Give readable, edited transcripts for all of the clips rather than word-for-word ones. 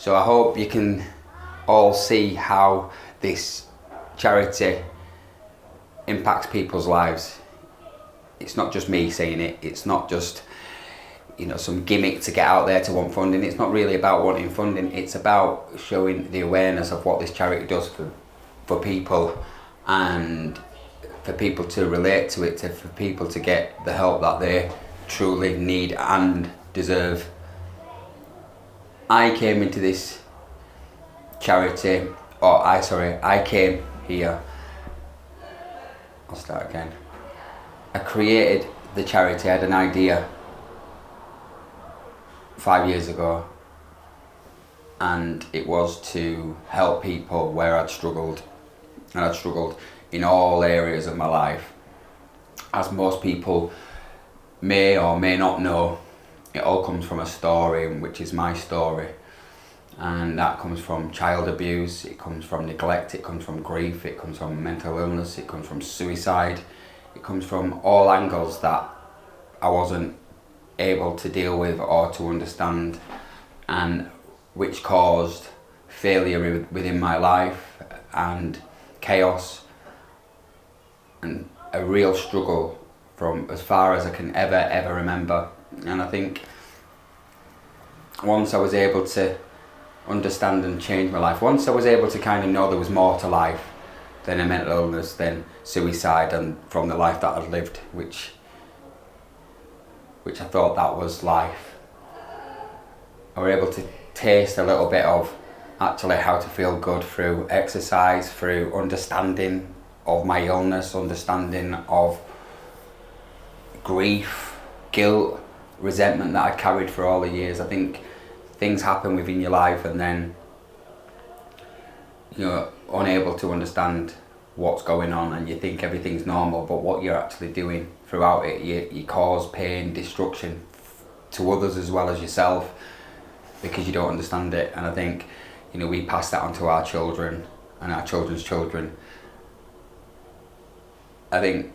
So I hope you can all see how this charity impacts people's lives. It's not just me saying it, it's not just some gimmick to get out there to want funding. It's not really about wanting funding, it's about showing the awareness of what this charity does for people, and for people to relate to it, for people to get the help that they truly need and deserve. I came into this charity, I came here, I'll start again. I created the charity, I had an idea 5 years ago, and it was to help people where I'd struggled, and I'd struggled in all areas of my life. As most people may or may not know, it all comes from a story, which is my story, and that comes from child abuse, it comes from neglect, it comes from grief, it comes from mental illness, it comes from suicide, it comes from all angles that I wasn't able to deal with or to understand, and which caused failure within my life and chaos and a real struggle from as far as I can ever remember. And I think once I was able to understand and change my life, once I was able to kind of know there was more to life than a mental illness, than suicide, and from the life that I'd lived, which I thought that was life, I was able to taste a little bit of actually how to feel good through exercise, through understanding of my illness, understanding of grief, guilt, resentment that I carried for all the years. I think things happen within your life and then you're unable to understand what's going on, and you think everything's normal, but what you're actually doing throughout it, you cause pain, destruction to others as well as yourself, because you don't understand it. And I think we pass that on to our children and our children's children. I think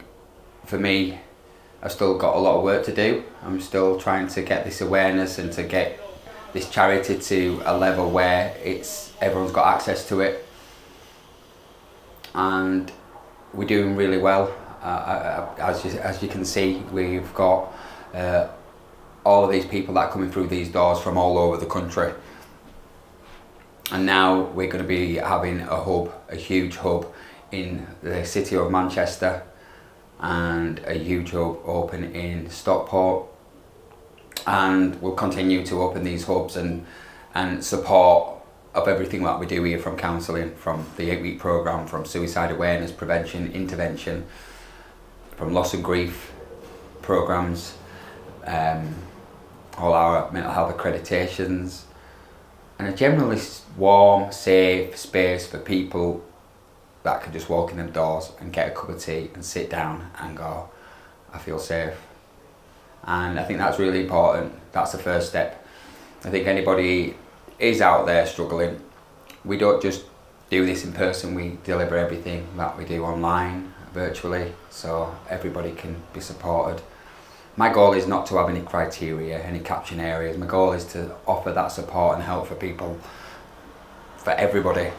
for me, I've still got a lot of work to do. I'm still trying to get this awareness and to get this charity to a level where everyone's got access to it, and we're doing really well. As you can see, we've got all of these people that are coming through these doors from all over the country, and now we're going to be having a huge hub in the city of Manchester, and a huge hub open in Stockport, and we'll continue to open these hubs and support of everything that we do here, from counselling, from the 8-week programme, from suicide awareness, prevention, intervention, from loss and grief programmes, all our mental health accreditations, and a generally warm, safe space for people that can just walk in them doors and get a cup of tea and sit down and go, I feel safe. And I think that's really important. That's the first step. I think anybody is out there struggling, we don't just do this in person, we deliver everything that we do online, virtually, so everybody can be supported. My goal is not to have any criteria, any caption areas. My goal is to offer that support and help for people, for everybody.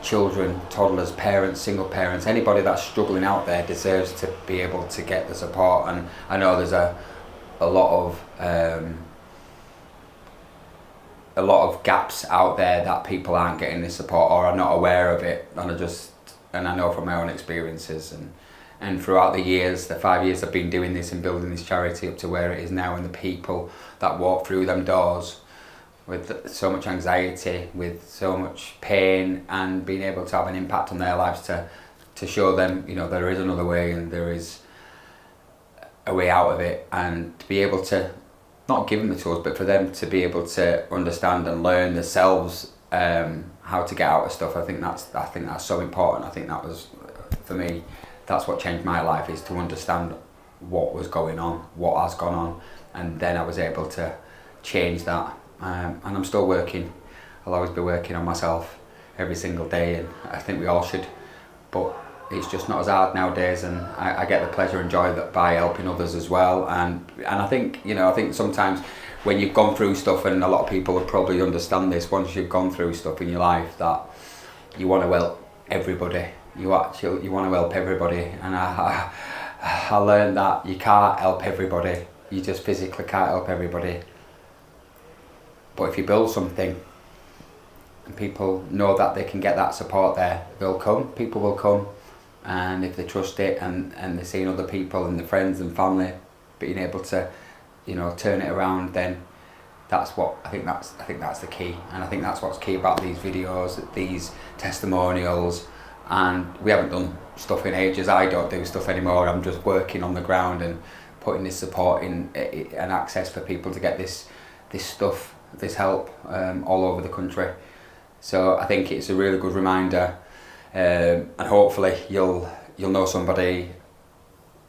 Children, toddlers, parents, single parents, anybody that's struggling out there deserves to be able to get the support. And I know there's a lot of gaps out there that people aren't getting this support or are not aware of it, and I know from my own experiences and throughout the years, the 5 years I've been doing this and building this charity up to where it is now, and the people that walk through them doors with so much anxiety, with so much pain, and being able to have an impact on their lives to show them, there is another way and there is a way out of it, and to be able to not give them the tools, but for them to be able to understand and learn themselves how to get out of stuff. I think that's so important. I think that was, for me, that's what changed my life, is to understand what was going on, what has gone on, and then I was able to change that. And I'm still working. I'll always be working on myself every single day, and I think we all should, but it's just not as hard nowadays, and I get the pleasure and joy that by helping others as well. And I think I think sometimes when you've gone through stuff, and a lot of people would probably understand this, once you've gone through stuff in your life, that you want to help everybody. You want to help everybody, and I learned that you can't help everybody. You just physically can't help everybody. But if you build something and people know that they can get that support there, they'll come, people will come. And if they trust it, and they're seeing other people and their friends and family being able to, turn it around, then that's what I think that's the key. And I think that's what's key about these videos, these testimonials. And we haven't done stuff in ages. I don't do stuff anymore. I'm just working on the ground and putting this support in and access for people to get this stuff, this help all over the country. So I think it's a really good reminder, and hopefully you'll know somebody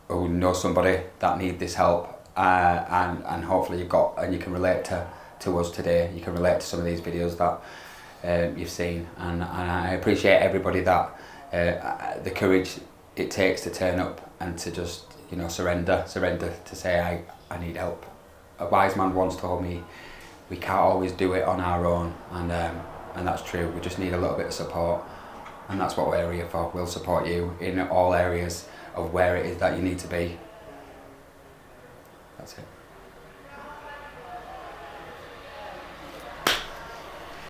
who knows somebody that need this help, and hopefully you can relate to us today. You can relate to some of these videos that you've seen, and I appreciate everybody that the courage it takes to turn up and to just surrender to say I need help. A wise man once told me we can't always do it on our own, and that's true. We just need a little bit of support, and that's what we're here for. We'll support you in all areas of where it is that you need to be. That's it.